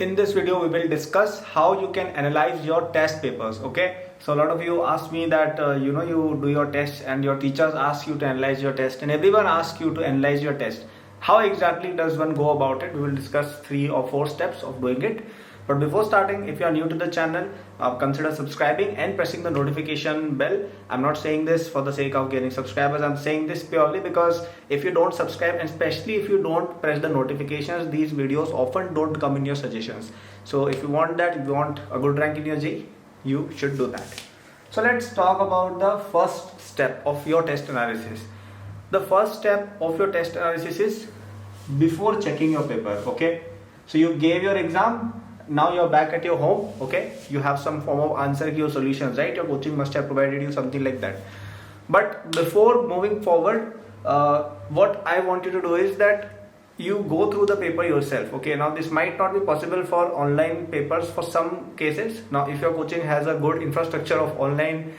In this video we will discuss how you can analyze your test papers. Okay, so a lot of you ask me that you do your test and your teachers ask you to analyze your test, and everyone asks you to analyze your test. How exactly does one go about it? We will discuss 3 or 4 steps of doing it. But before starting, if you are new to the channel, consider subscribing and pressing the notification bell. I'm not saying this for the sake of getting subscribers. I'm saying this purely because if you don't subscribe, and especially if you don't press the notifications, these videos often don't come in your suggestions. So if you want that, if you want a good rank in your JEE, you should do that. So let's talk about the first step of your test analysis. The first step of your test analysis is before checking your paper. Okay, so you gave your exam. Now you're back at your home. Okay, you have some form of answer key or solutions, right? Your coaching must have provided you something like that. But before moving forward, what I want you to do is that you go through the paper yourself. Okay, now this might not be possible for online papers for some cases. Now if your coaching has a good infrastructure of online,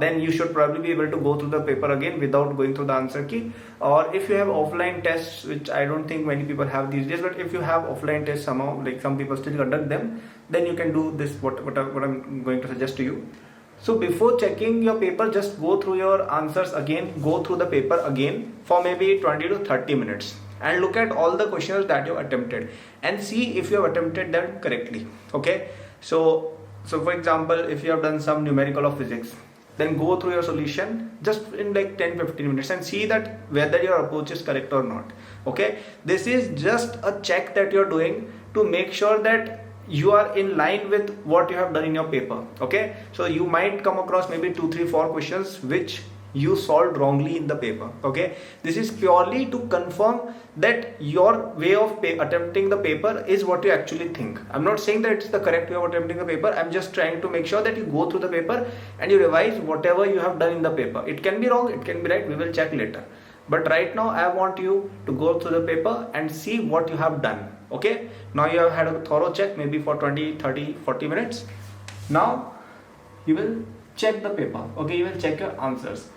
then you should probably be able to go through the paper again without going through the answer key. Or if you have offline tests, which I don't think many people have these days, but if you have offline tests somehow, like some people still conduct them, then you can do this, what I'm going to suggest to you. So before checking your paper, just go through your answers again, go through the paper again for maybe 20 to 30 minutes and look at all the questions that you attempted and see if you have attempted them correctly. Okay, so for example, if you have done some numerical of physics, then go through your solution just in like 10-15 minutes and see that whether your approach is correct or not. Okay, this is just a check that you're doing to make sure that you are in line with what you have done in your paper. Okay, so you might come across maybe 2, 3, 4 questions which you solved wrongly in the paper. Okay, this is purely to confirm that your way of attempting the paper is what you actually think. I'm not saying that it's the correct way of attempting the paper. I'm just trying to make sure that you go through the paper and you revise whatever you have done in the paper. It can be wrong, it can be right, we will check later. But right now I want you to go through the paper and see what you have done. Okay, now you have had a thorough check maybe for 20, 30, 40 minutes. Now you will check the paper. Okay, you will check your answers.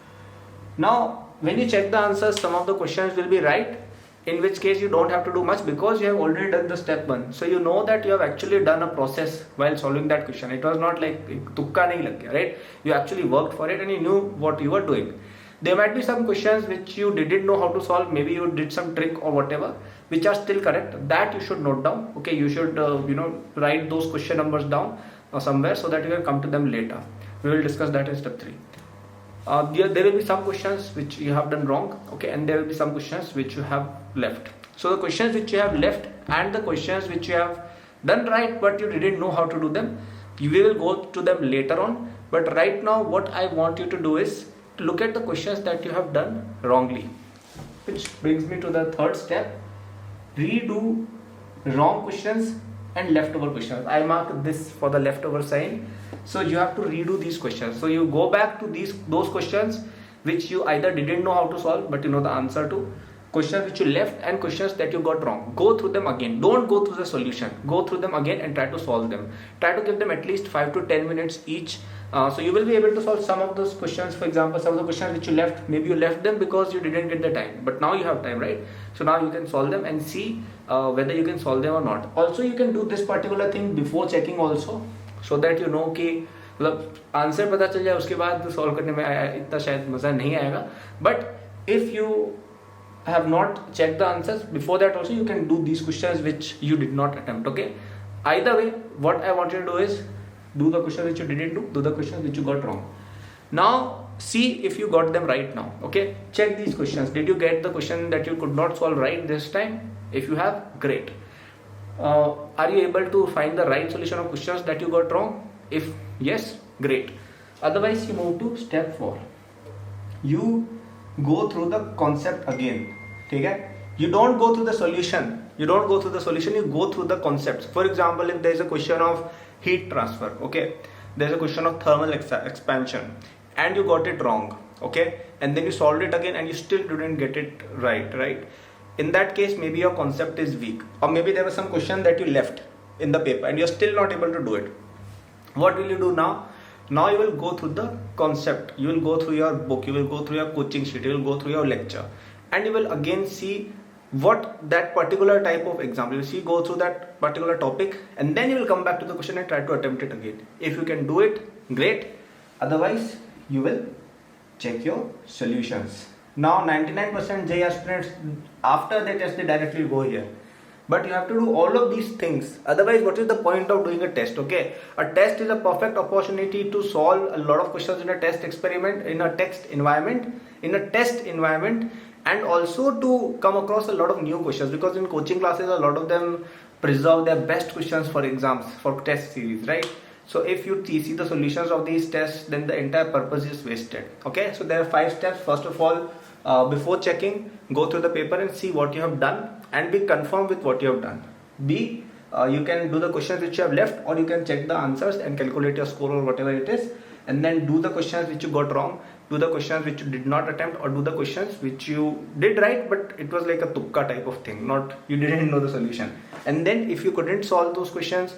Now when you check the answers, some of the questions will be right, in which case you don't have to do much because you have already done the step 1. So you know that you have actually done a process while solving that question. It was not like tukka nahi lag gaya, right? You actually worked for it and you knew what you were doing. There might be some questions which you didn't know how to solve. Maybe you did some trick or whatever, which are still correct. That you should note down. Okay, you should write those question numbers down somewhere so that you can come to them later. We will discuss that in step 3. There will be some questions which you have done wrong. Okay, and there will be some questions which you have left. So the questions which you have left and the questions which you have done right but you didn't know how to do them, we will go to them later on. But right now what I want you to do is to look at the questions that you have done wrongly, which brings me to the third step. Redo wrong questions and leftover questions. I mark this for the leftover sign. So you have to redo these questions. So you go back to those questions which you either didn't know how to solve but you know the answer to, questions which you left and questions that you got wrong. Go through them again. Don't go through the solution. Go through them again and try to solve them. Try to give them at least 5 to 10 minutes each. So you will be able to solve some of those questions. For example, some of the questions which you left, maybe you left them because you didn't get the time, but now you have time, right? So now you can solve them and see whether you can solve them or not. Also you can do this particular thing before checking also, so that you know कि मतलब answer पता चल जाए, उसके बाद solve करने में इतना शायद मज़ा नहीं आएगा. But if you have not checked the answers before that also, you can do these questions which you did not attempt. Okay, either way, what I want you to do is do the questions which you didn't do the questions which you got wrong. Now see if you got them right now. Okay, check these questions. Did you get the question that you could not solve right this time? If you have, great. Are you able to find the right solution of questions that you got wrong? If yes, great. Otherwise you move to step 4. You go through the concept again. Okay, you don't go through the solution. You go through the concepts. For example, if there is a question of heat transfer, okay, there's a question of thermal expansion and you got it wrong, okay, and then you solved it again and you still didn't get it right. In that case, maybe your concept is weak, or maybe there was some question that you left in the paper and you're still not able to do it. What will you do now? Now you will go through the concept, you will go through your book, you will go through your coaching sheet, you will go through your lecture, and you will again see what that particular type of example. You see, go through that particular topic, and then you will come back to the question and try to attempt it again. If you can do it, great. Otherwise, you will check your solutions. Now 99% JEE aspirants, after they test, they directly go here. But you have to do all of these things. Otherwise, what is the point of doing a test? Okay, a test is a perfect opportunity to solve a lot of questions in a test experiment, in a test environment, and also to come across a lot of new questions, because in coaching classes a lot of them preserve their best questions for exams, for test series, right? So if you see the solutions of these tests, then the entire purpose is wasted. Okay, so there are 5 steps. First of all, before checking, go through the paper and see what you have done and be confirmed with what you have done. B, you can do the questions which you have left, or you can check the answers and calculate your score or whatever it is, and then do the questions which you got wrong, do the questions which you did not attempt, or do the questions which you did right but it was like a tukka type of thing, not, you didn't know the solution. And then if you couldn't solve those questions,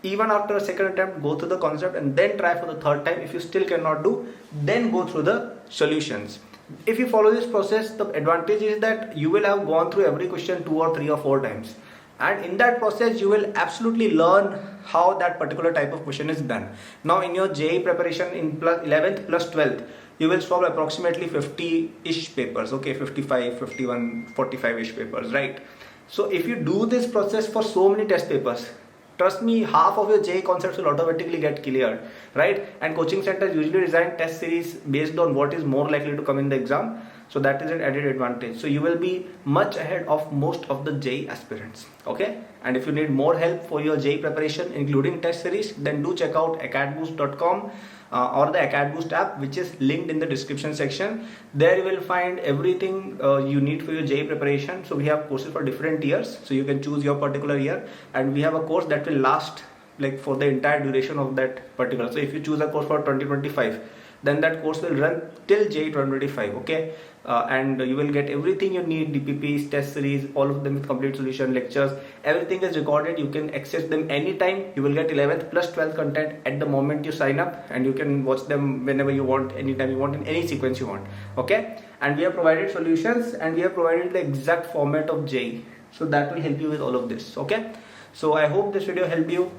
even after a second attempt, go through the concept and then try for the third time. If you still cannot do, then go through the solutions. If you follow this process, the advantage is that you will have gone through every question 2 or 3 or 4 times, and in that process you will absolutely learn how that particular type of question is done. Now in your JEE preparation in 11th plus 12th, you will solve approximately 50-ish papers, okay, 55, 51, 45-ish papers, right? So if you do this process for so many test papers, trust me, half of your JEE concepts will automatically get cleared, right? And coaching centers usually design test series based on what is more likely to come in the exam. So that is an added advantage. So you will be much ahead of most of the JEE aspirants, okay? And if you need more help for your JEE preparation, including test series, then do check out acadboost.com or the AcadBoost app, which is linked in the description section. There you will find everything you need for your JEE preparation. So we have courses for different years, so you can choose your particular year, and we have a course that will last like for the entire duration of that particular. So if you choose a course for 2025, then that course will run till JEE 2025, okay? And you will get everything you need, DPPs, test series, all of them with complete solution, lectures, everything is recorded. You can access them anytime. You will get 11th plus 12th content at the moment you sign up, and you can watch them whenever you want, anytime you want, in any sequence you want, okay? And we have provided solutions, and we have provided the exact format of JEE, so that will help you with all of this, okay? So I hope this video helped you.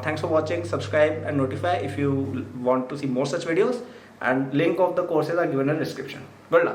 Thanks for watching. Subscribe and notify if you want to see more such videos, and link of the courses are given in the description. Good luck.